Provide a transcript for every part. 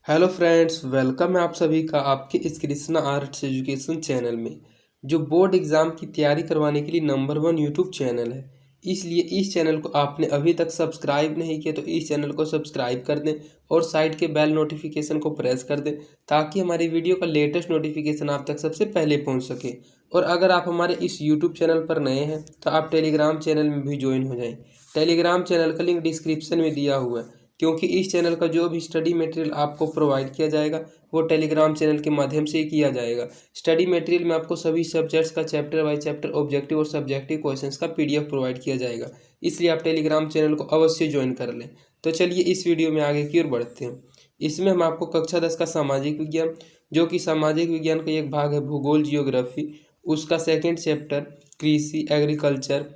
Hello friends, welcome है आप सभी का आपके इस कृष्णा आर्ट्स एजुकेशन चैनल में, जो बोर्ड एग्ज़ाम की तैयारी करवाने के लिए नंबर 1 यूट्यूब चैनल है। इसलिए इस चैनल को आपने अभी तक सब्सक्राइब नहीं किया तो इस चैनल को सब्सक्राइब कर दें और साइड के बेल नोटिफिकेशन को प्रेस कर दें, ताकि हमारी वीडियो का लेटेस्ट नोटिफिकेशन आप तक सबसे पहले पहुँच सके। और अगर आप हमारे इस यूट्यूब चैनल पर नए हैं तो आप टेलीग्राम चैनल में भी ज्वाइन हो जाएँ। टेलीग्राम चैनल का लिंक डिस्क्रिप्शन में दिया हुआ है, क्योंकि इस चैनल का जो भी स्टडी मटेरियल आपको प्रोवाइड किया जाएगा वो टेलीग्राम चैनल के माध्यम से ही किया जाएगा। स्टडी मटेरियल में आपको सभी सब्जेक्ट्स का चैप्टर बाय चैप्टर ऑब्जेक्टिव और सब्जेक्टिव क्वेश्चंस का पीडीएफ प्रोवाइड किया जाएगा, इसलिए आप टेलीग्राम चैनल को अवश्य ज्वाइन कर लें। तो चलिए इस वीडियो में आगे की ओर बढ़ते हैं। इसमें हम आपको कक्षा 10 का सामाजिक विज्ञान, जो कि सामाजिक विज्ञान का एक भाग है भूगोल जियोग्राफी, उसका सेकेंड चैप्टर कृषि एग्रीकल्चर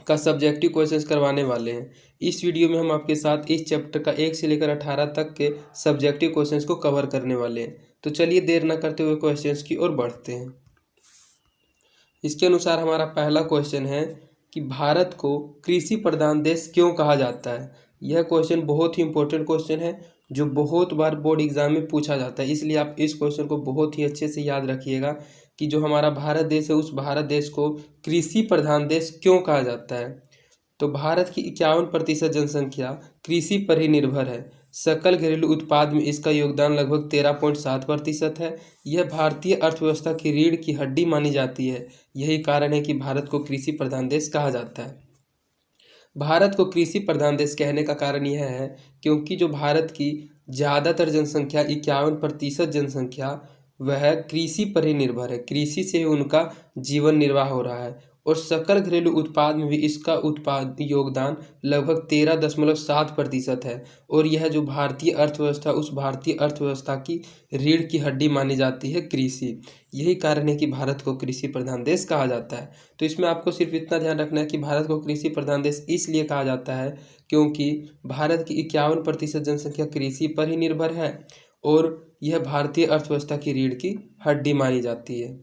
का सब्जेक्टिव क्वेश्चंस करवाने वाले हैं। इस वीडियो में हम आपके साथ इस चैप्टर का 1 से लेकर 18 तक के सब्जेक्टिव क्वेश्चंस को कवर करने वाले हैं। तो चलिए देर न करते हुए क्वेश्चंस की ओर बढ़ते हैं। इसके अनुसार हमारा पहला क्वेश्चन है कि भारत को कृषि प्रधान देश क्यों कहा जाता है। यह क्वेश्चन बहुत ही इंपॉर्टेंट क्वेश्चन है, जो बहुत बार बोर्ड एग्जाम में पूछा जाता है, इसलिए आप इस क्वेश्चन को बहुत ही अच्छे से याद रखिएगा कि जो हमारा भारत देश है उस भारत देश को कृषि प्रधान देश क्यों कहा जाता है। तो भारत की 51% जनसंख्या कृषि पर ही निर्भर है। सकल घरेलू उत्पाद में इसका योगदान लगभग 13.7% है। यह भारतीय अर्थव्यवस्था की रीढ़ की हड्डी मानी जाती है। यही कारण है कि भारत को कृषि प्रधान देश कहा जाता है। भारत को कृषि प्रधान देश कहने का कारण यह है क्योंकि जो भारत की ज़्यादातर जनसंख्या 51% जनसंख्या वह कृषि पर ही निर्भर है। कृषि से ही उनका जीवन निर्वाह हो रहा है और सकल घरेलू उत्पाद में भी इसका उत्पाद योगदान लगभग 13.7% है। और यह जो भारतीय अर्थव्यवस्था उस भारतीय अर्थव्यवस्था की रीढ़ की हड्डी मानी जाती है कृषि। यही कारण है कि भारत को कृषि प्रधान देश कहा जाता है। तो इसमें आपको सिर्फ इतना ध्यान रखना है कि भारत को कृषि प्रधान देश इसलिए कहा जाता है क्योंकि भारत की 51% जनसंख्या कृषि पर ही निर्भर है और यह भारतीय अर्थव्यवस्था की रीढ़ की हड्डी मानी जाती है।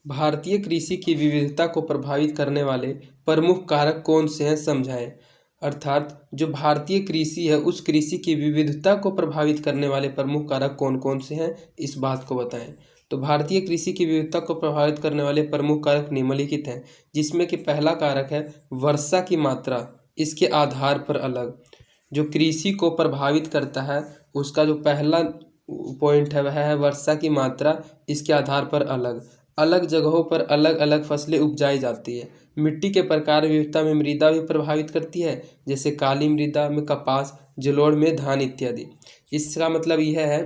भारतीय कृषि की विविधता को प्रभावित करने वाले प्रमुख कारक कौन से हैं, समझाएं। अर्थात जो भारतीय कृषि है उस कृषि की विविधता को प्रभावित करने वाले प्रमुख कारक कौन कौन से हैं, इस बात को बताएं। तो भारतीय कृषि की विविधता को प्रभावित करने वाले प्रमुख कारक निम्नलिखित हैं, जिसमें कि पहला कारक है वर्षा की मात्रा, इसके आधार पर अलग। जो कृषि को प्रभावित करता है उसका जो पहला पॉइंट है वह है वर्षा की मात्रा, इसके आधार पर अलग अलग जगहों पर अलग अलग फसलें उपजाई जाती है। मिट्टी के प्रकार विविधता में मृदा भी प्रभावित करती है, जैसे काली मृदा में कपास, जलोढ़ में धान इत्यादि। इसका मतलब यह है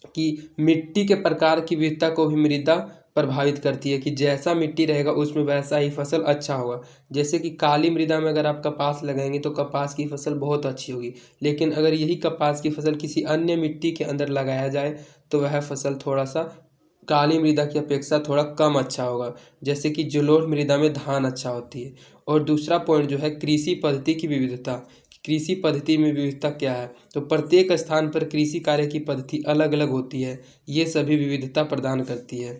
कि मिट्टी के प्रकार की विविधता को भी मृदा प्रभावित करती है कि जैसा मिट्टी रहेगा उसमें वैसा ही फसल अच्छा होगा। जैसे कि काली मृदा में अगर आप कपास लगाएंगे तो कपास की फसल बहुत अच्छी होगी, लेकिन अगर यही कपास की फसल किसी अन्य मिट्टी के अंदर लगाया जाए तो वह फसल थोड़ा सा काली मृदा की अपेक्षा थोड़ा कम अच्छा होगा। जैसे कि जलोढ़ मृदा में धान अच्छा होती है। और दूसरा पॉइंट जो है कृषि पद्धति की विविधता। कृषि पद्धति में विविधता क्या है, तो प्रत्येक स्थान पर कृषि कार्य की पद्धति अलग अलग होती है, ये सभी विविधता प्रदान करती है।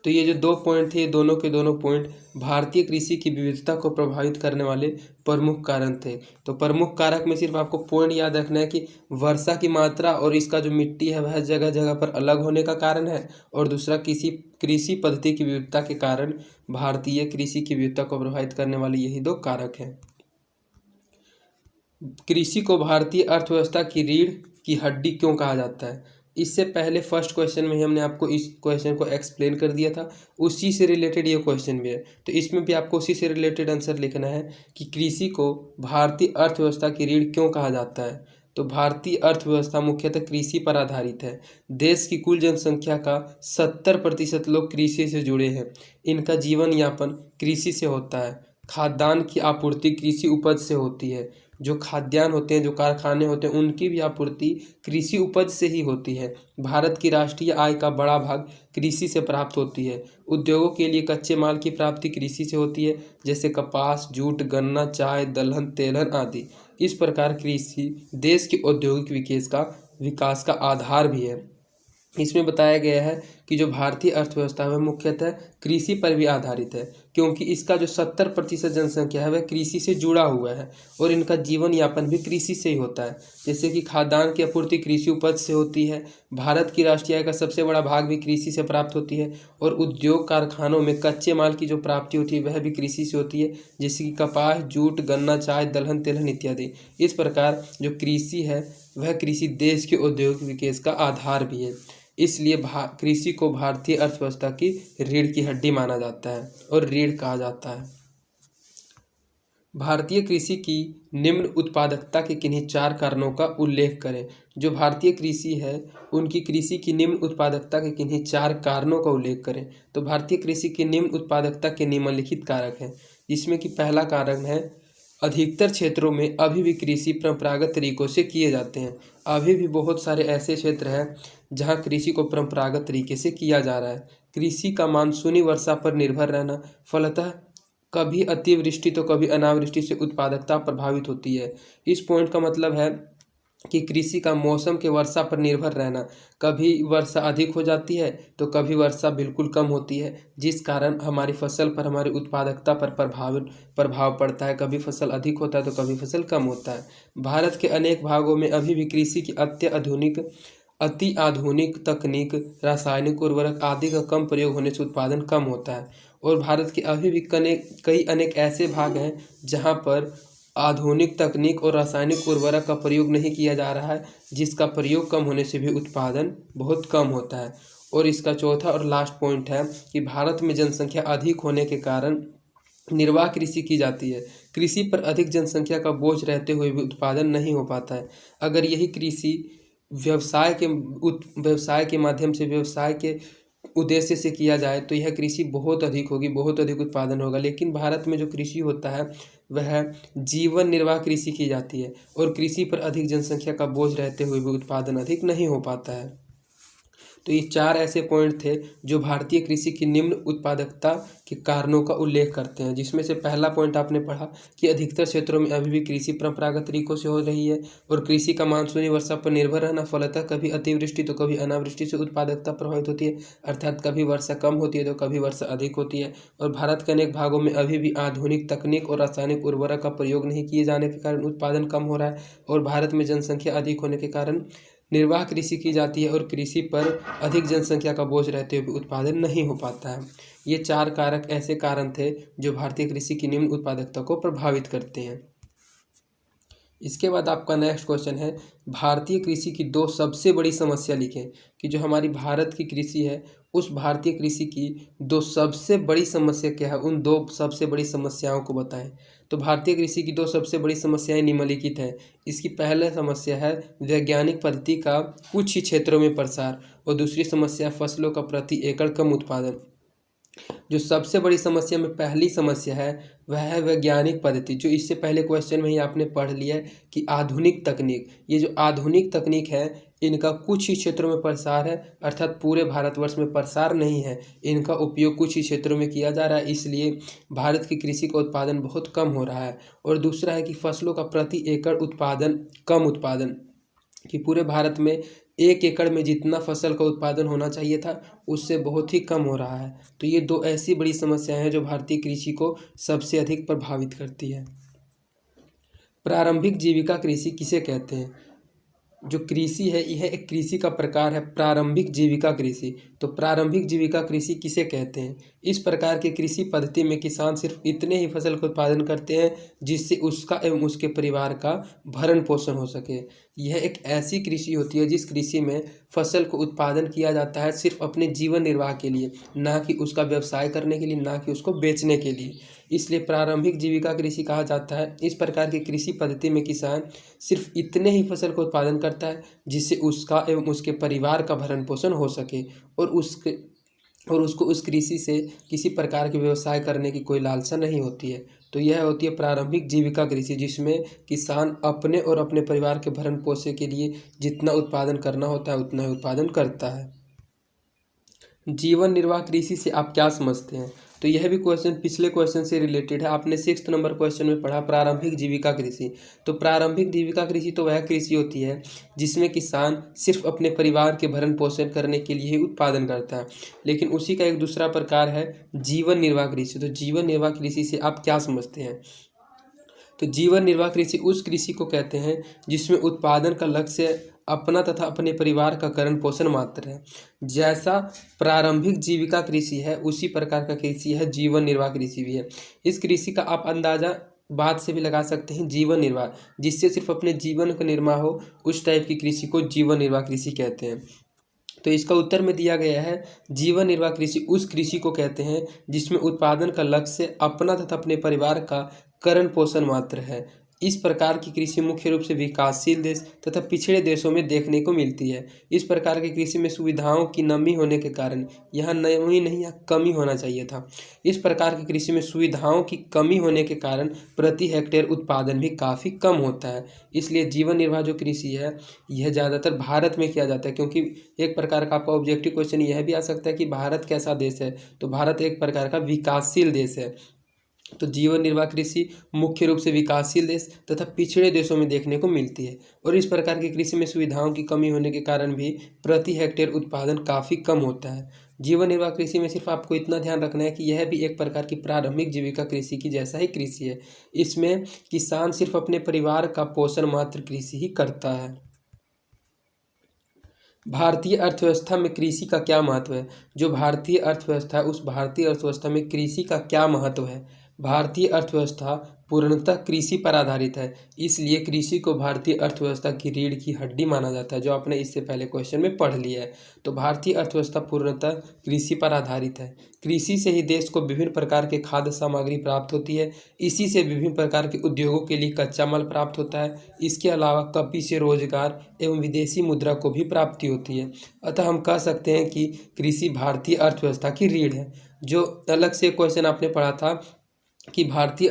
तो ये जो दो पॉइंट थे, ये दोनों के दोनों पॉइंट भारतीय कृषि की विविधता को प्रभावित करने वाले प्रमुख कारण थे। तो प्रमुख कारक में सिर्फ आपको पॉइंट याद रखना है कि वर्षा की मात्रा और इसका जो मिट्टी है वह जगह जगह पर अलग होने का कारण है, और दूसरा कृषि पद्धति की विविधता के कारण भारतीय कृषि की विविधता को प्रभावित करने वाले यही दो कारक हैं। कृषि को भारतीय अर्थव्यवस्था की रीढ़ की हड्डी क्यों कहा जाता है। इससे पहले फर्स्ट क्वेश्चन में ही हमने आपको इस क्वेश्चन को एक्सप्लेन कर दिया था, उसी से रिलेटेड ये क्वेश्चन भी है। तो इसमें भी आपको उसी से रिलेटेड आंसर लिखना है कि कृषि को भारतीय अर्थव्यवस्था की रीढ़ क्यों कहा जाता है। तो भारतीय अर्थव्यवस्था मुख्यतः कृषि पर आधारित है। देश की कुल जनसंख्या का 70% लोग कृषि से जुड़े हैं। इनका जीवन यापन कृषि से होता है। खाद्यान्न की आपूर्ति कृषि उपज से होती है। जो खाद्यान्न होते हैं, जो कारखाने होते हैं, उनकी भी आपूर्ति कृषि उपज से ही होती है। भारत की राष्ट्रीय आय का बड़ा भाग कृषि से प्राप्त होती है। उद्योगों के लिए कच्चे माल की प्राप्ति कृषि से होती है, जैसे कपास, जूट, गन्ना, चाय, दलहन, तेलहन आदि। इस प्रकार कृषि देश के औद्योगिक विकास का आधार भी है। इसमें बताया गया है कि जो भारतीय अर्थव्यवस्था है वह मुख्यतः कृषि पर भी आधारित है, क्योंकि इसका जो 70% जनसंख्या है वह कृषि से जुड़ा हुआ है और इनका जीवन यापन भी कृषि से ही होता है। जैसे कि खाद्यान्न की आपूर्ति कृषि उपज से होती है, भारत की राष्ट्रीय आय का सबसे बड़ा भाग भी कृषि से प्राप्त होती है और उद्योग कारखानों में कच्चे माल की जो प्राप्ति होती है वह भी कृषि से होती है, जैसे कि कपास, जूट, गन्ना, चाय, दलहन, तिलहन इत्यादि। इस प्रकार जो कृषि है वह कृषि देश के औद्योगिक विकास का आधार भी है। इसलिए कृषि को भारतीय अर्थव्यवस्था की रीढ़ की हड्डी माना जाता है और रीढ़ कहा जाता है। भारतीय कृषि की निम्न उत्पादकता के किन्हीं 4 कारणों का उल्लेख करें। जो भारतीय कृषि है उनकी कृषि की निम्न उत्पादकता के किन्हीं 4 कारणों का उल्लेख करें। तो भारतीय कृषि की निम्न उत्पादकता के निम्नलिखित कारक हैं, जिसमें कि पहला कारण है अधिकतर क्षेत्रों में अभी भी कृषि परंपरागत तरीकों से किए जाते हैं। अभी भी बहुत सारे ऐसे क्षेत्र हैं जहां कृषि को परंपरागत तरीके से किया जा रहा है। कृषि का मानसूनी वर्षा पर निर्भर रहना, फलतः कभी अतिवृष्टि तो कभी अनावृष्टि से उत्पादकता प्रभावित होती है। इस पॉइंट का मतलब है कि कृषि का मौसम के वर्षा पर निर्भर रहना, कभी वर्षा अधिक हो जाती है तो कभी वर्षा बिल्कुल कम होती है, जिस कारण हमारी फसल पर, हमारी उत्पादकता पर प्रभाव पड़ता है। कभी फसल अधिक होता है तो कभी फसल कम होता है। भारत के अनेक भागों में अभी भी कृषि की अति आधुनिक तकनीक, रासायनिक उर्वरक आदि का कम प्रयोग होने से उत्पादन कम होता है और भारत के अभी भी कई अनेक ऐसे भाग हैं जहां पर आधुनिक तकनीक और रासायनिक उर्वरक का प्रयोग नहीं किया जा रहा है, जिसका प्रयोग कम होने से भी उत्पादन बहुत कम होता है। और इसका चौथा और लास्ट पॉइंट है कि भारत में जनसंख्या अधिक होने के कारण निर्वाह कृषि की जाती है। कृषि पर अधिक जनसंख्या का बोझ रहते हुए भी उत्पादन नहीं हो पाता है। अगर यही कृषि व्यवसाय के माध्यम से, व्यवसाय के उद्देश्य से किया जाए तो यह कृषि बहुत अधिक होगी, बहुत अधिक उत्पादन होगा। लेकिन भारत में जो कृषि होता है वह जीवन निर्वाह कृषि की जाती है और कृषि पर अधिक जनसंख्या का बोझ रहते हुए भी उत्पादन अधिक नहीं हो पाता है। तो ये 4 ऐसे पॉइंट थे जो भारतीय कृषि की निम्न उत्पादकता के कारणों का उल्लेख करते हैं, जिसमें से पहला पॉइंट आपने पढ़ा कि अधिकतर क्षेत्रों में अभी भी कृषि परंपरागत तरीकों से हो रही है और कृषि का मानसूनी वर्षा पर निर्भर रहना, फलतः कभी अतिवृष्टि तो कभी अनावृष्टि से उत्पादकता प्रभावित होती है, अर्थात कभी वर्षा कम होती है तो कभी वर्षा अधिक होती है। और भारत के अनेक भागों में अभी भी आधुनिक तकनीक और रासायनिक उर्वरक का प्रयोग नहीं किए जाने के कारण उत्पादन कम हो रहा है और भारत में जनसंख्या अधिक होने के कारण निर्वाह कृषि की जाती है और कृषि पर अधिक जनसंख्या का बोझ रहते हुए भी उत्पादन नहीं हो पाता है। ये 4 कारक ऐसे कारण थे जो भारतीय कृषि की निम्न उत्पादकता को प्रभावित करते हैं। इसके बाद आपका नेक्स्ट क्वेश्चन है, भारतीय कृषि की 2 सबसे बड़ी समस्या लिखें। कि जो हमारी भारत की कृषि है उस भारतीय कृषि की 2 सबसे बड़ी समस्या क्या है, उन 2 सबसे बड़ी समस्याओं को बताएं। तो भारतीय कृषि की 2 सबसे बड़ी समस्याएं निम्नलिखित हैं। इसकी पहला समस्या है वैज्ञानिक पद्धति का कुछ ही क्षेत्रों में प्रसार और दूसरी समस्या फसलों का प्रति एकड़ कम उत्पादन। जो सबसे बड़ी समस्या में पहली समस्या है वह है वैज्ञानिक पद्धति, जो इससे पहले क्वेश्चन में ही आपने पढ़ लिया है कि आधुनिक तकनीक। ये जो आधुनिक तकनीक है इनका कुछ ही क्षेत्रों में प्रसार है, अर्थात पूरे भारतवर्ष में प्रसार नहीं है, इनका उपयोग कुछ ही क्षेत्रों में किया जा रहा है, इसलिए भारत की कृषि का उत्पादन बहुत कम हो रहा है। और दूसरा है कि फसलों का प्रति एकड़ कम उत्पादन, कि पूरे भारत में 1 एकड़ में जितना फसल का उत्पादन होना चाहिए था उससे बहुत ही कम हो रहा है। तो ये 2 ऐसी बड़ी समस्याएं हैं जो भारतीय कृषि को सबसे अधिक प्रभावित करती है। प्रारंभिक जीविका कृषि किसे कहते हैं? जो कृषि है यह एक कृषि का प्रकार है, प्रारंभिक जीविका कृषि। तो प्रारंभिक जीविका कृषि किसे कहते हैं? इस प्रकार की कृषि पद्धति में किसान सिर्फ इतने ही फसल का उत्पादन करते हैं जिससे उसका एवं उसके परिवार का भरण पोषण हो सके। यह एक ऐसी कृषि होती है जिस कृषि में फसल को उत्पादन किया जाता है सिर्फ अपने जीवन निर्वाह के लिए, ना कि उसका व्यवसाय करने के लिए, ना कि उसको बेचने के लिए। इसलिए प्रारंभिक जीविका कृषि कहा जाता है। इस प्रकार की कृषि पद्धति में किसान सिर्फ इतने ही फसल का उत्पादन करता है जिससे उसका एवं उसके परिवार का भरण पोषण हो सके और उसको उस कृषि से किसी प्रकार के व्यवसाय करने की कोई लालसा नहीं होती है। तो यह होती है प्रारंभिक जीविका कृषि, जिसमें किसान अपने और अपने परिवार के भरण पोषण के लिए जितना उत्पादन करना होता है उतना ही उत्पादन करता है। जीवन निर्वाह कृषि से आप क्या समझते हैं? तो यह भी क्वेश्चन पिछले क्वेश्चन से रिलेटेड है। आपने 6th नंबर क्वेश्चन में पढ़ा प्रारंभिक जीविका कृषि। तो प्रारंभिक जीविका कृषि तो वह कृषि होती है जिसमें किसान सिर्फ अपने परिवार के भरण पोषण करने के लिए ही उत्पादन करता है। लेकिन उसी का एक दूसरा प्रकार है जीवन निर्वाह कृषि। तो जीवन निर्वाह कृषि से आप क्या समझते हैं? तो जीवन निर्वाह कृषि उस कृषि को कहते हैं जिसमें उत्पादन का लक्ष्य अपना तथा अपने परिवार का करण पोषण मात्र है। जैसा प्रारंभिक जीविका कृषि है उसी प्रकार का कृषि है जीवन निर्वाह कृषि भी है। इस कृषि का आप अंदाजा बात से भी लगा सकते हैं, जीवन निर्वाह, जिससे सिर्फ अपने जीवन का निर्वाह हो, उस टाइप की कृषि को जीवन निर्वाह कृषि कहते हैं। तो इसका उत्तर में दिया गया है जीवन निर्वाह कृषि उस कृषि को कहते हैं जिसमें उत्पादन का लक्ष्य अपना तथा अपने परिवार का करण पोषण मात्र है। इस प्रकार की कृषि मुख्य रूप से विकासशील देश तथा पिछड़े देशों में देखने को मिलती है। इस प्रकार की कृषि में सुविधाओं की कमी होने के कारण, यहाँ नमी नहीं यहाँ कमी होना चाहिए था। इस प्रकार की कृषि में सुविधाओं की कमी होने के कारण प्रति हेक्टेयर उत्पादन भी काफ़ी कम होता है। इसलिए जीवन निर्वाह जो कृषि है यह ज़्यादातर भारत में किया जाता है, क्योंकि एक प्रकार का आपका ऑब्जेक्टिव क्वेश्चन यह भी आ सकता है कि भारत कैसा देश है। तो भारत एक प्रकार का विकासशील देश है। तो जीवन निर्वाह कृषि मुख्य रूप से विकासशील देश तथा पिछड़े देशों में देखने को मिलती है। और इस प्रकार की कृषि में सुविधाओं की कमी होने के कारण भी प्रति हेक्टेयर उत्पादन काफ़ी कम होता है। जीवन निर्वाह कृषि में सिर्फ आपको इतना ध्यान रखना है कि यह भी एक प्रकार की प्रारंभिक जीविका कृषि की जैसा ही कृषि है। इसमें किसान सिर्फ अपने परिवार का पोषण मात्र कृषि ही करता है। भारतीय अर्थव्यवस्था में कृषि का क्या महत्व है? जो भारतीय अर्थव्यवस्था है उस भारतीय अर्थव्यवस्था में कृषि का क्या महत्व है? भारतीय अर्थव्यवस्था पूर्णतः कृषि पर आधारित है, इसलिए कृषि को भारतीय अर्थव्यवस्था की रीढ़ की हड्डी माना जाता है, जो आपने इससे पहले क्वेश्चन में पढ़ लिया है। तो भारतीय अर्थव्यवस्था पूर्णतः कृषि पर आधारित है। कृषि से ही देश को विभिन्न प्रकार के खाद्य सामग्री प्राप्त होती है। इसी से विभिन्न प्रकार के उद्योगों के लिए कच्चा माल प्राप्त होता है। इसके अलावा कपी से रोजगार एवं विदेशी मुद्रा को भी प्राप्ति होती है। अतः हम कह सकते हैं कि कृषि भारतीय अर्थव्यवस्था की रीढ़ है। जो अलग से क्वेश्चन आपने पढ़ा था कि भारतीय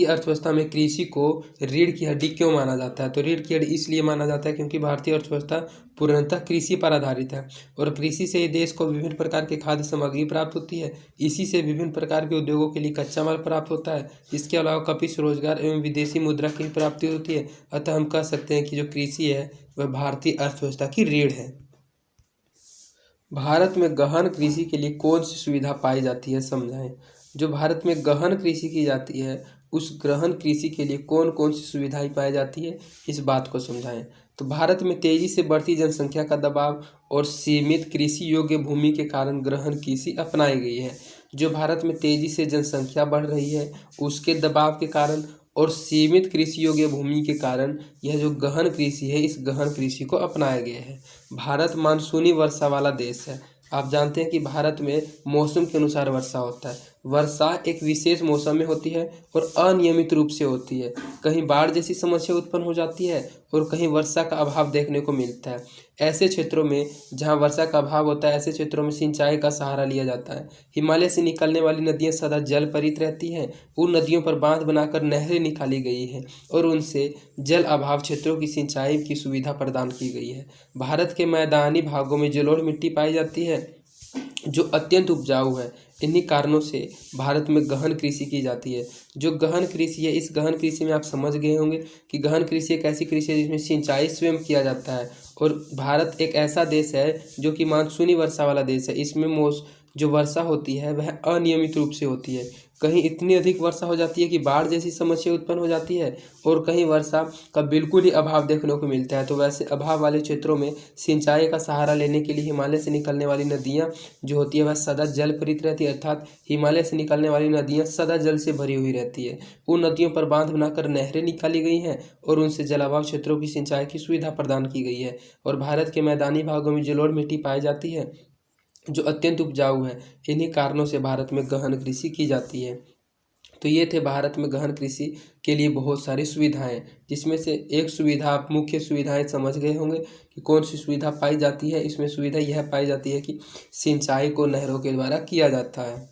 अर्थव्यवस्था में कृषि को रीढ़ की हड्डी क्यों माना जाता है? तो रीढ़ की हड्डी इसलिए माना जाता है क्योंकि भारतीय अर्थव्यवस्था पूर्णतः कृषि पर आधारित है और कृषि से ही देश को विभिन्न प्रकार के खाद्य सामग्री प्राप्त होती है। इसी से विभिन्न प्रकार के उद्योगों के लिए कच्चा माल प्राप्त होता है। इसके अलावा कपिश रोजगार एवं विदेशी मुद्रा की प्राप्ति होती है। अतः हम कह सकते हैं कि जो कृषि है वह भारतीय अर्थव्यवस्था की रीढ़ है। भारत में गहन कृषि के लिए कौन सी सुविधा पाई जाती है, समझाएं। जो भारत में गहन कृषि की जाती है उस गहन कृषि के लिए कौन कौन सी सुविधाएं पाई जाती है, इस बात को समझाएं। तो भारत में तेजी से बढ़ती जनसंख्या का दबाव और सीमित कृषि योग्य भूमि के कारण गहन कृषि अपनाई गई है। जो भारत में तेजी से जनसंख्या बढ़ रही है उसके दबाव के कारण और सीमित कृषि योग्य भूमि के कारण यह जो गहन कृषि है इस गहन कृषि को अपनाया गया है। भारत मानसूनी वर्षा वाला देश है। आप जानते हैं कि भारत में मौसम के अनुसार वर्षा होता है। वर्षा एक विशेष मौसम में होती है और अनियमित रूप से होती है। कहीं बाढ़ जैसी समस्या उत्पन्न हो जाती है और कहीं वर्षा का अभाव देखने को मिलता है। ऐसे क्षेत्रों में जहां वर्षा का अभाव होता है ऐसे क्षेत्रों में सिंचाई का सहारा लिया जाता है। हिमालय से निकलने वाली नदियां सदा जल परित रहती हैं। उन नदियों पर बांध बनाकर नहरें निकाली गई हैं और उनसे जल अभाव क्षेत्रों की सिंचाई की सुविधा प्रदान की गई है। भारत के मैदानी भागों में जलोढ़ मिट्टी पाई जाती है जो अत्यंत उपजाऊ है। इन्हीं कारणों से भारत में गहन कृषि की जाती है। जो गहन कृषि है इस गहन कृषि में आप समझ गए होंगे कि गहन कृषि एक ऐसी कृषि है जिसमें सिंचाई स्वयं किया जाता है। और भारत एक ऐसा देश है जो कि मानसूनी वर्षा वाला देश है। इसमें जो वर्षा होती है वह अनियमित रूप से होती है। कहीं इतनी अधिक वर्षा हो जाती है कि बाढ़ जैसी समस्या उत्पन्न हो जाती है और कहीं वर्षा का बिल्कुल ही अभाव देखने को मिलता है। तो वैसे अभाव वाले क्षेत्रों में सिंचाई का सहारा लेने के लिए हिमालय से निकलने वाली नदियाँ जो होती है वह सदा जल परित रहती है, अर्थात हिमालय से निकलने वाली नदियाँ सदा जल से भरी हुई रहती है। उन नदियों पर बांध बनाकर नहरें निकाली गई हैं और उनसे जलाभाव क्षेत्रों की सिंचाई की सुविधा प्रदान की गई है। और भारत के मैदानी भागों में जलोढ़ मिट्टी पाई जाती है जो अत्यंत उपजाऊ है। इन्हीं कारणों से भारत में गहन कृषि की जाती है। तो ये थे भारत में गहन कृषि के लिए बहुत सारी सुविधाएं, जिसमें से एक सुविधा आप मुख्य सुविधाएं समझ गए होंगे कि कौन सी सुविधा पाई जाती है। इसमें सुविधा यह पाई जाती है कि सिंचाई को नहरों के द्वारा किया जाता है।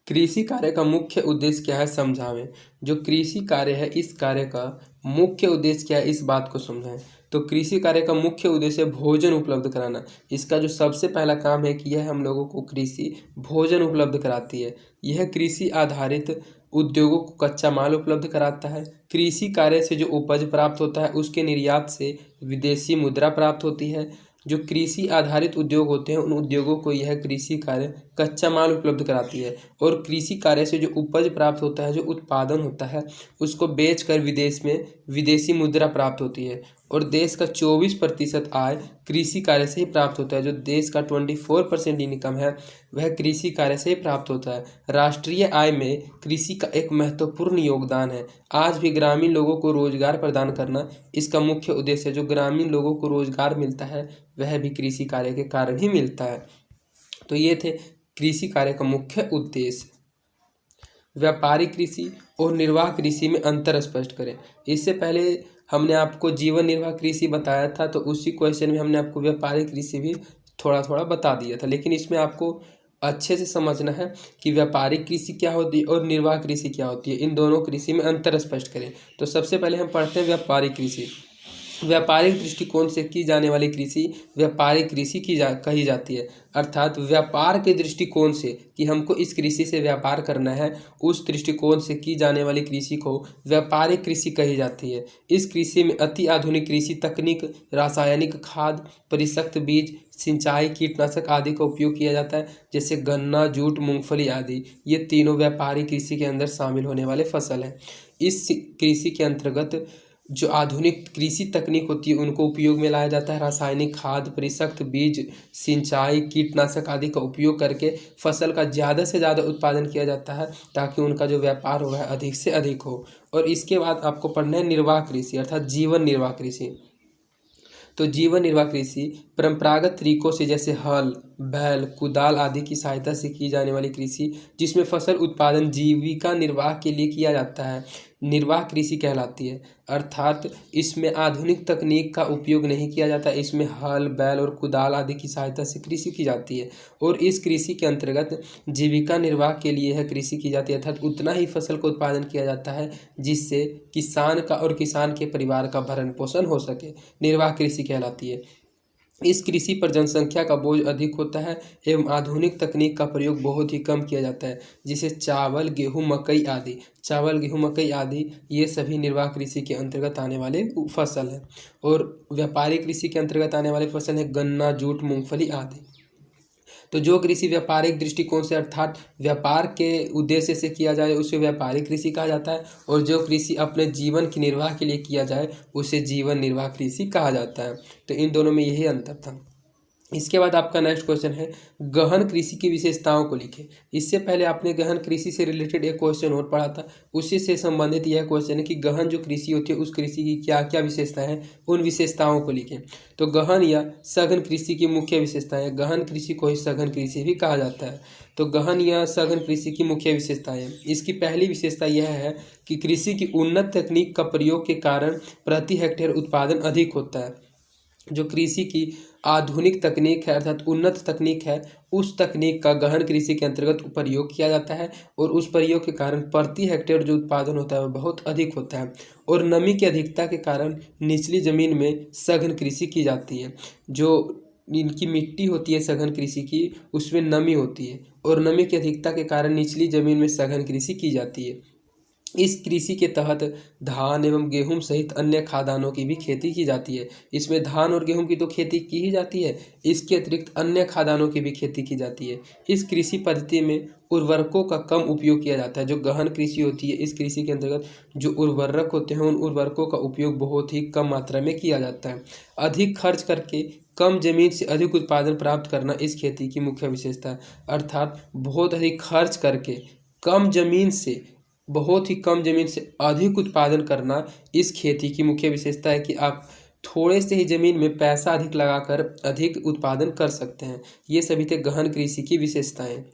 कृषि कार्य का मुख्य उद्देश्य क्या है, समझावें। जो कृषि कार्य है इस कार्य का मुख्य उद्देश्य क्या है, इस बात को समझाएं। तो कृषि कार्य का मुख्य उद्देश्य भोजन उपलब्ध कराना। इसका जो सबसे पहला काम है कि यह हम लोगों को कृषि भोजन उपलब्ध कराती है। यह कृषि आधारित उद्योगों को कच्चा माल उपलब्ध कराता है। कृषि कार्य से जो उपज प्राप्त होता है उसके निर्यात से विदेशी मुद्रा प्राप्त होती है। जो कृषि आधारित उद्योग होते हैं उन उद्योगों को यह कृषि कार्य कच्चा माल उपलब्ध कराती है। और कृषि कार्य से जो उपज प्राप्त होता है, जो उत्पादन होता है, उसको बेचकर विदेश में विदेशी मुद्रा प्राप्त होती है। और देश का 24% आय कृषि कार्य से ही प्राप्त होता है। जो देश का 24% इनकम है वह कृषि कार्य से ही प्राप्त होता है। राष्ट्रीय आय में कृषि का एक महत्वपूर्ण योगदान है। आज भी ग्रामीण लोगों को रोजगार प्रदान करना इसका मुख्य उद्देश्य है। जो ग्रामीण लोगों को रोजगार मिलता है वह भी कृषि कार्य के कारण ही मिलता है। तो ये थे कृषि कार्य का मुख्य उद्देश्य। व्यापारिक कृषि और निर्वाह कृषि में अंतर स्पष्ट करें। इससे पहले हमने आपको जीवन निर्वाह कृषि बताया था, तो उसी क्वेश्चन में हमने आपको व्यापारिक कृषि भी थोड़ा थोड़ा बता दिया था। लेकिन इसमें आपको अच्छे से समझना है कि व्यापारिक कृषि क्या होती है और निर्वाह कृषि क्या होती है। इन दोनों कृषि में अंतर स्पष्ट करें। तो सबसे पहले हम पढ़ते हैं व्यापारिक कृषि। व्यापारिक दृष्टिकोण से की जाने वाली कृषि व्यापारिक कृषि कही जाती है। अर्थात व्यापार के दृष्टिकोण से कि हमको इस कृषि से व्यापार करना है, उस दृष्टिकोण से की जाने वाली कृषि को व्यापारिक कृषि कही जाती है। इस कृषि में अति आधुनिक कृषि तकनीक, रासायनिक खाद, परिशक्त बीज, सिंचाई, कीटनाशक आदि का उपयोग किया जाता है। जैसे गन्ना, जूट, मूंगफली आदि, ये तीनों व्यापारिक कृषि के अंदर शामिल होने वाले फसल हैं। इस कृषि के अंतर्गत जो आधुनिक कृषि तकनीक होती है उनको उपयोग में लाया जाता है। रासायनिक खाद, परिशक्त बीज, सिंचाई, कीटनाशक आदि का उपयोग करके फसल का ज़्यादा से ज़्यादा उत्पादन किया जाता है ताकि उनका जो व्यापार हो वह अधिक से अधिक हो। और इसके बाद आपको पढ़ना है निर्वाह कृषि अर्थात जीवन निर्वाह कृषि। तो जीवन निर्वाह कृषि परंपरागत तरीकों से जैसे हल, बैल, कुदाल आदि की सहायता से की जाने वाली कृषि, जिसमें फसल उत्पादन जीविका निर्वाह के लिए किया जाता है, निर्वाह कृषि कहलाती है। अर्थात इसमें आधुनिक तकनीक का उपयोग नहीं किया जाता। इसमें हल, बैल और कुदाल आदि की सहायता से कृषि की जाती है। और इस कृषि के अंतर्गत जीविका निर्वाह के लिए यह कृषि की जाती है। अर्थात उतना ही फसल का उत्पादन किया जाता है जिससे किसान का और किसान के परिवार का भरण पोषण हो सके, निर्वाह कृषि कहलाती है। इस कृषि पर जनसंख्या का बोझ अधिक होता है एवं आधुनिक तकनीक का प्रयोग बहुत ही कम किया जाता है। जिसे चावल, गेहूं, मकई आदि ये सभी निर्वाह कृषि के अंतर्गत आने वाले फसल हैं। और व्यापारिक कृषि के अंतर्गत आने वाले फसल है गन्ना, जूट, मूंगफली आदि। तो जो कृषि व्यापारिक दृष्टिकोण से अर्थात व्यापार के उद्देश्य से किया जाए उसे व्यापारिक कृषि कहा जाता है। और जो कृषि अपने जीवन की निर्वाह के लिए किया जाए उसे जीवन निर्वाह कृषि कहा जाता है। तो इन दोनों में यही अंतर था। इसके बाद आपका नेक्स्ट क्वेश्चन है गहन कृषि की विशेषताओं को लिखें। इससे पहले आपने गहन कृषि से रिलेटेड एक क्वेश्चन और पढ़ा था, उसी से संबंधित यह क्वेश्चन है कि गहन जो कृषि होती है उस कृषि की क्या क्या विशेषताएं हैं, उन विशेषताओं को लिखें। तो गहन या सघन कृषि की मुख्य विशेषताएं, गहन कृषि को ही सघन कृषि भी कहा जाता है। तो गहन या सघन कृषि की मुख्य विशेषताएं, इसकी पहली विशेषता यह है कि कृषि की उन्नत तकनीक का प्रयोग के कारण प्रति हेक्टेयर उत्पादन अधिक होता है। जो कृषि की आधुनिक तकनीक है अर्थात उन्नत तकनीक है, उस तकनीक का गहन कृषि के अंतर्गत प्रयोग किया जाता है और उस प्रयोग के कारण प्रति हेक्टेयर जो उत्पादन होता है वह बहुत अधिक होता है। और नमी की अधिकता के कारण निचली जमीन में सघन कृषि की जाती है। जो इनकी मिट्टी होती है सघन कृषि की, उसमें नमी होती है और नमी की अधिकता के कारण निचली जमीन में सघन कृषि की जाती है। इस कृषि के तहत धान एवं गेहूं सहित अन्य खाद्यान्नों की भी खेती की जाती है। इसमें धान और गेहूं की तो खेती की ही जाती है, इसके अतिरिक्त अन्य खाद्यान्नों की भी खेती की जाती है। इस कृषि पद्धति में उर्वरकों का कम उपयोग किया जाता है। जो गहन कृषि होती है इस कृषि के अंतर्गत जो उर्वरक होते हैं उन उर्वरकों का उपयोग बहुत ही कम मात्रा में किया जाता है। अधिक खर्च करके कम जमीन से अधिक उत्पादन प्राप्त करना इस खेती की मुख्य विशेषता है। अर्थात बहुत अधिक खर्च करके बहुत ही कम जमीन से अधिक उत्पादन करना इस खेती की मुख्य विशेषता है कि आप थोड़े से ही जमीन में पैसा अधिक लगाकर अधिक उत्पादन कर सकते हैं। ये सभी थे गहन कृषि की विशेषताएं।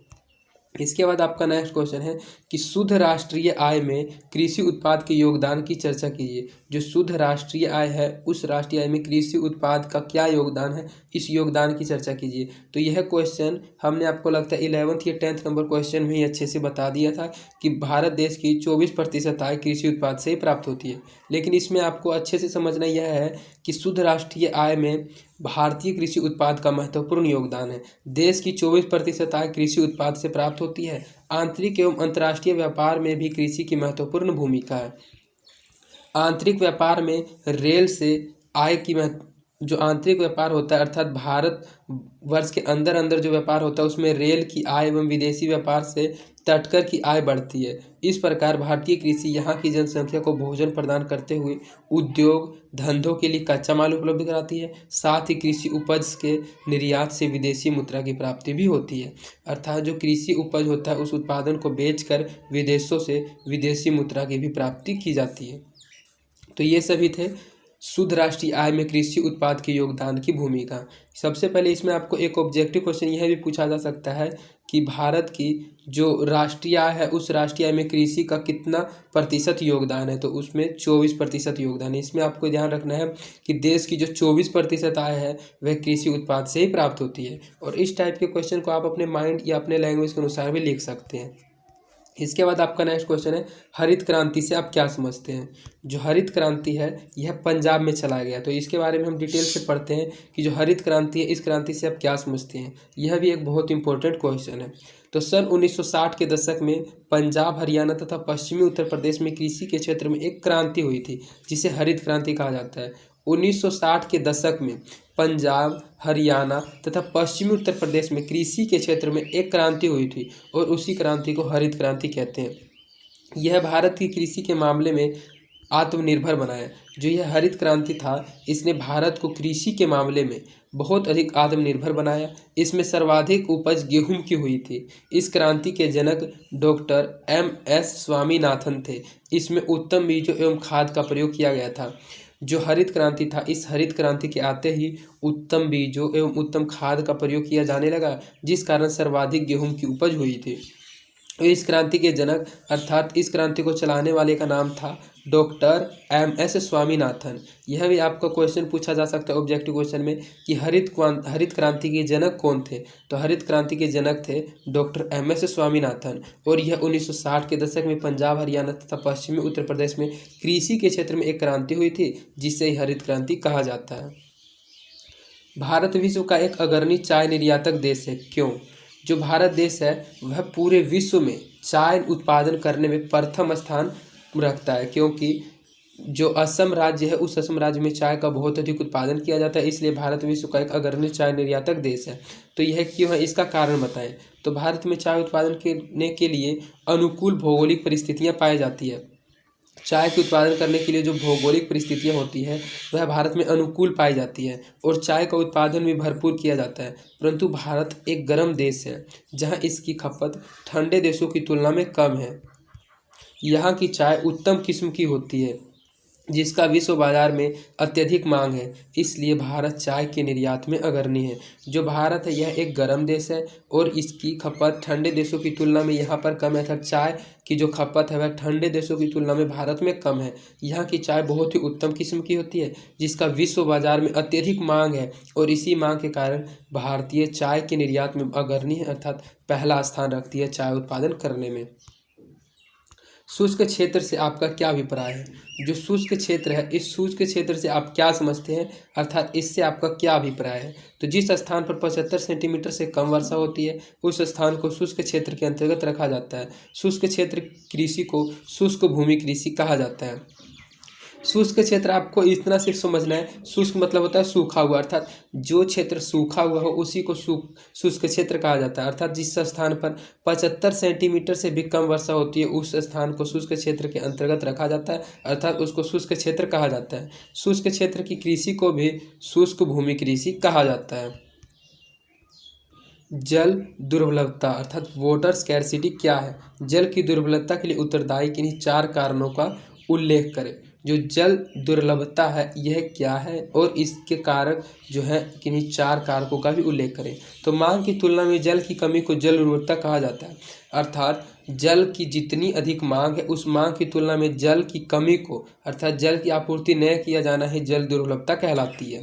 इसके बाद आपका नेक्स्ट क्वेश्चन है कि शुद्ध राष्ट्रीय आय में कृषि उत्पाद के योगदान की चर्चा कीजिए। जो शुद्ध राष्ट्रीय आय है उस राष्ट्रीय आय में कृषि उत्पाद का क्या योगदान है, इस योगदान की चर्चा कीजिए। तो यह क्वेश्चन हमने आपको लगता है 11th या 10th नंबर क्वेश्चन में ही अच्छे से बता दिया था कि भारत देश की 24% आय कृषि उत्पाद से ही प्राप्त होती है। लेकिन इसमें आपको अच्छे से समझना यह है कि शुद्ध राष्ट्रीय आय में भारतीय कृषि उत्पाद का महत्वपूर्ण योगदान है। देश की 24% आय कृषि उत्पाद से प्राप्त होती है। आंतरिक एवं अंतर्राष्ट्रीय व्यापार में भी कृषि की महत्वपूर्ण भूमिका है। आंतरिक व्यापार में रेल से आय की जो आंतरिक व्यापार होता है अर्थात भारत वर्ष के अंदर अंदर जो व्यापार होता है उसमें रेल की आय एवं विदेशी व्यापार से तटकर की आय बढ़ती है। इस प्रकार भारतीय कृषि यहाँ की जनसंख्या को भोजन प्रदान करते हुए उद्योग धंधों के लिए कच्चा माल उपलब्ध कराती है। साथ ही कृषि उपज के निर्यात से विदेशी मुद्रा की प्राप्ति भी होती है। अर्थात जो कृषि उपज होता है उस उत्पादन को बेचकर विदेशों से विदेशी मुद्रा की भी प्राप्ति की जाती है। तो ये सभी थे शुद्ध राष्ट्रीय आय में कृषि उत्पाद के योगदान की भूमिका। सबसे पहले इसमें आपको एक ऑब्जेक्टिव क्वेश्चन यह भी पूछा जा सकता है कि भारत की जो राष्ट्रीय आय है उस राष्ट्रीय आय में कृषि का कितना प्रतिशत योगदान है, तो उसमें 24% योगदान है। इसमें आपको ध्यान रखना है कि देश की जो 24% आय है वह कृषि उत्पाद से ही प्राप्त होती है। और इस टाइप के क्वेश्चन को आप अपने माइंड या अपने लैंग्वेज के अनुसार भी लिख सकते हैं। इसके बाद आपका नेक्स्ट क्वेश्चन है हरित क्रांति से आप क्या समझते हैं। जो हरित क्रांति है यह पंजाब में चलाया गया, तो इसके बारे में हम डिटेल से पढ़ते हैं कि जो हरित क्रांति है इस क्रांति से आप क्या समझते हैं। यह भी एक बहुत इंपॉर्टेंट क्वेश्चन है। तो सन 1960 के दशक में पंजाब हरियाणा तथा पश्चिमी उत्तर प्रदेश में कृषि के क्षेत्र में एक क्रांति हुई थी जिसे हरित क्रांति कहा जाता है। 1960 के दशक में पंजाब हरियाणा तथा पश्चिमी उत्तर प्रदेश में कृषि के क्षेत्र में एक क्रांति हुई थी और उसी क्रांति को हरित क्रांति कहते हैं। यह भारत की कृषि के मामले में आत्मनिर्भर बनाया। जो यह हरित क्रांति था इसने भारत को कृषि के मामले में बहुत अधिक आत्मनिर्भर बनाया। इसमें सर्वाधिक उपज गेहूं की हुई थी। इस क्रांति के जनक डॉक्टर MS स्वामीनाथन थे। इसमें उत्तम बीजों एवं खाद का प्रयोग किया गया था। जो हरित क्रांति था इस हरित क्रांति के आते ही उत्तम बीजों एवं उत्तम खाद का प्रयोग किया जाने लगा, जिस कारण सर्वाधिक गेहूं की उपज हुई थी। इस क्रांति के जनक अर्थात इस क्रांति को चलाने वाले का नाम था डॉक्टर MS स्वामीनाथन। यह भी आपका क्वेश्चन पूछा जा सकता है ऑब्जेक्टिव क्वेश्चन में कि हरित क्रांति के जनक कौन थे। तो हरित क्रांति के जनक थे डॉक्टर MS स्वामीनाथन और यह 1960 के दशक में पंजाब हरियाणा तथा पश्चिमी उत्तर प्रदेश में कृषि के क्षेत्र में एक क्रांति हुई थी जिसे हरित क्रांति कहा जाता है। भारत विश्व का एक अग्रणी चाय निर्यातक देश है। क्यों? जो भारत देश है वह पूरे विश्व में चाय उत्पादन करने में प्रथम स्थान रखता है, क्योंकि जो असम राज्य है उस असम राज्य में चाय का बहुत अधिक उत्पादन किया जाता है, इसलिए भारत विश्व का एक अग्रणी चाय निर्यातक देश है। तो यह क्यों है इसका कारण बताएं। तो भारत में चाय उत्पादन करने के लिए अनुकूल भौगोलिक परिस्थितियाँ पाई जाती है। चाय के उत्पादन करने के लिए जो भौगोलिक परिस्थितियाँ होती है वह भारत में अनुकूल पाई जाती है और चाय का उत्पादन भी भरपूर किया जाता है। परंतु भारत एक गर्म देश है जहाँ इसकी खपत ठंडे देशों की तुलना में कम है। यहाँ की चाय उत्तम किस्म की होती है जिसका विश्व बाजार में अत्यधिक मांग है, इसलिए भारत चाय के निर्यात में अग्रणी है। जो भारत है यह एक गर्म देश है और इसकी खपत ठंडे देशों की तुलना में यहाँ पर कम है, अर्थात चाय की जो खपत है वह ठंडे देशों की तुलना में भारत में कम है। यहाँ की चाय बहुत ही उत्तम किस्म की होती है जिसका विश्व बाजार में अत्यधिक मांग है और इसी मांग के कारण भारतीय चाय के निर्यात में अग्रणी है, अर्थात पहला स्थान रखती है चाय उत्पादन करने में। शुष्क क्षेत्र से आपका क्या अभिप्राय है। जो शुष्क क्षेत्र है इस शुष्क क्षेत्र से आप क्या समझते हैं, अर्थात इससे आपका क्या अभिप्राय है। तो जिस स्थान पर 75 सेंटीमीटर से कम वर्षा होती है उस स्थान को शुष्क क्षेत्र के अंतर्गत रखा जाता है। शुष्क क्षेत्र कृषि को शुष्क भूमि कृषि कहा जाता है। शुष्क क्षेत्र आपको इतना सिर्फ समझना है, शुष्क मतलब होता है सूखा हुआ, अर्थात जो क्षेत्र सूखा हुआ हो उसी को शुष्क क्षेत्र कहा जाता है। अर्थात जिस स्थान पर 75 सेंटीमीटर से भी कम वर्षा होती है उस स्थान को शुष्क क्षेत्र के अंतर्गत रखा जाता है, अर्थात उसको शुष्क क्षेत्र कहा जाता है। शुष्क क्षेत्र की कृषि को भी शुष्क भूमि कृषि कहा जाता है। जल दुर्लभता अर्थात वाटर स्कैरसिटी क्या है। जल की दुर्लभता के लिए उत्तरदायी किन्हीं 4 कारणों का उल्लेख करें। जो जल दुर्लभता है यह क्या है और इसके कारक जो है किन्हीं 4 कारकों का भी उल्लेख करें। तो मांग की तुलना में जल की कमी को जल दुर्लभता कहा जाता है, अर्थात जल की जितनी अधिक मांग है उस मांग की तुलना में जल की कमी को अर्थात जल की आपूर्ति न किया जाना ही जल दुर्लभता कहलाती है।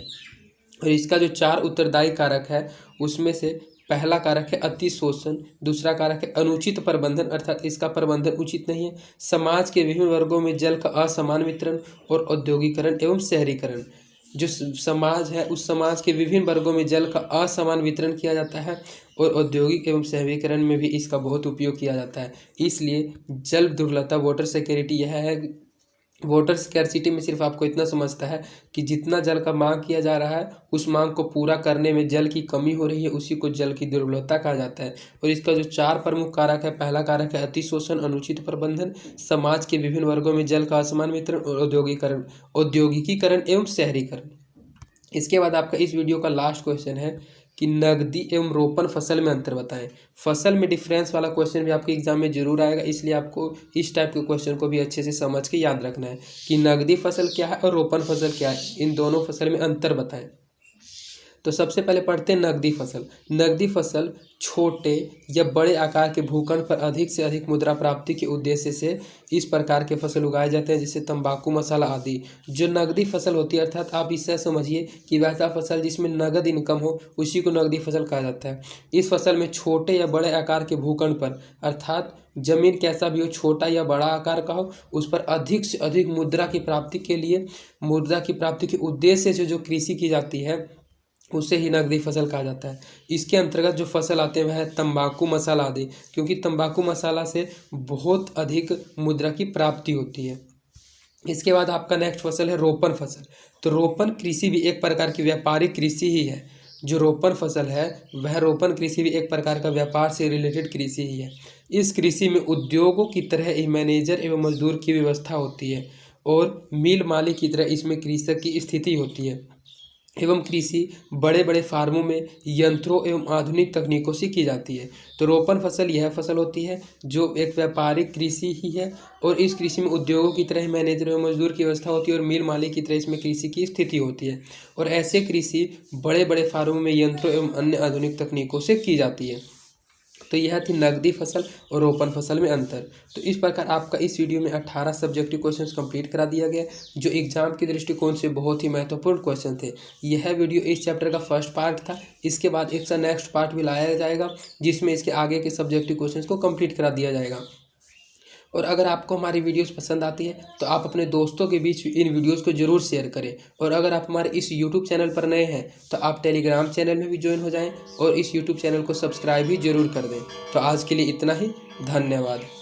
और इसका जो 4 उत्तरदायी कारक है उसमें से पहला कारक है अति शोषण, दूसरा कारक है अनुचित प्रबंधन अर्थात इसका प्रबंधन उचित नहीं है, समाज के विभिन्न वर्गों में जल का असमान वितरण और औद्योगिकरण एवं शहरीकरण। जो समाज है उस समाज के विभिन्न वर्गों में जल का असमान वितरण किया जाता है और औद्योगिक एवं शहरीकरण में भी इसका बहुत उपयोग किया जाता है। इसलिए जल दुर्लभता वाटर सिक्योरिटी यह है। वाटर स्कैर्सिटी में सिर्फ आपको इतना समझता है कि जितना जल का मांग किया जा रहा है उस मांग को पूरा करने में जल की कमी हो रही है, उसी को जल की दुर्लभता कहा जाता है। और इसका जो 4 प्रमुख कारक है, पहला कारक है अति शोषण, अनुचित प्रबंधन, समाज के विभिन्न वर्गों में जल का असमान वितरण और औद्योगिकीकरण एवं शहरीकरण। इसके बाद आपका इस वीडियो का लास्ट क्वेश्चन है कि नगदी एवं रोपण फसल में अंतर बताएं। फसल में डिफरेंस वाला क्वेश्चन भी आपके एग्जाम में जरूर आएगा, इसलिए आपको इस टाइप के क्वेश्चन को भी अच्छे से समझ के याद रखना है कि नगदी फसल क्या है और रोपण फसल क्या है, इन दोनों फसल में अंतर बताएं। तो सबसे पहले पढ़ते हैं नगदी फसल। नगदी फसल छोटे या बड़े आकार के भूखंड पर अधिक से अधिक मुद्रा प्राप्ति के उद्देश्य से इस प्रकार के फसल उगाए जाते हैं, जैसे तंबाकू, मसाला आदि। जो नगदी फसल होती है अर्थात आप इससे समझिए कि वैसा फसल जिसमें नगद इनकम हो उसी को नगदी फसल कहा जाता है। इस फसल में छोटे या बड़े आकार के भूखंड पर अर्थात जमीन कैसा भी हो, छोटा या बड़ा आकार का हो, उस पर अधिक से अधिक मुद्रा की प्राप्ति के उद्देश्य से जो कृषि की जाती है उसे ही नगदी फसल कहा जाता है। इसके अंतर्गत जो फसल आते हैं वह है तंबाकू, मसाला आदि, क्योंकि तंबाकू मसाला से बहुत अधिक मुद्रा की प्राप्ति होती है। इसके बाद आपका नेक्स्ट फसल है रोपण फसल। तो रोपण कृषि भी एक प्रकार की व्यापारिक कृषि ही है। जो रोपण फसल है वह रोपण कृषि भी एक प्रकार का व्यापार से रिलेटेड कृषि ही है। इस कृषि में उद्योगों की तरह ही मैनेजर एवं मजदूर की व्यवस्था होती है और मिल मालिक की तरह इसमें कृषक की स्थिति होती है एवं कृषि बड़े बड़े फार्मों में यंत्रों एवं आधुनिक तकनीकों से की जाती है। तो रोपण फसल यह फसल होती है जो एक व्यापारिक कृषि ही है और इस कृषि में उद्योगों की तरह मैनेजर एवं मजदूर की व्यवस्था होती है और मिल मालिक की तरह इसमें कृषि की स्थिति होती है और ऐसे कृषि बड़े बड़े फार्मों में यंत्रों एवं अन्य आधुनिक तकनीकों से की जाती है। तो यह थी नगदी फसल और रोपण फसल में अंतर। तो इस प्रकार आपका इस वीडियो में 18 सब्जेक्टिव क्वेश्चंस कंप्लीट करा दिया गया जो एग्जाम के दृष्टिकोण से बहुत ही महत्वपूर्ण क्वेश्चन थे। यह वीडियो इस चैप्टर का फर्स्ट पार्ट था। इसके बाद इसका नेक्स्ट पार्ट भी लाया जाएगा जिसमें इसके आगे के सब्जेक्टिव क्वेश्चंस को कंप्लीट करा दिया जाएगा। और अगर आपको हमारी वीडियोस पसंद आती है तो आप अपने दोस्तों के बीच इन वीडियोस को जरूर शेयर करें। और अगर आप हमारे इस यूट्यूब चैनल पर नए हैं तो आप टेलीग्राम चैनल में भी ज्वाइन हो जाएं और इस यूट्यूब चैनल को सब्सक्राइब भी जरूर कर दें। तो आज के लिए इतना ही, धन्यवाद।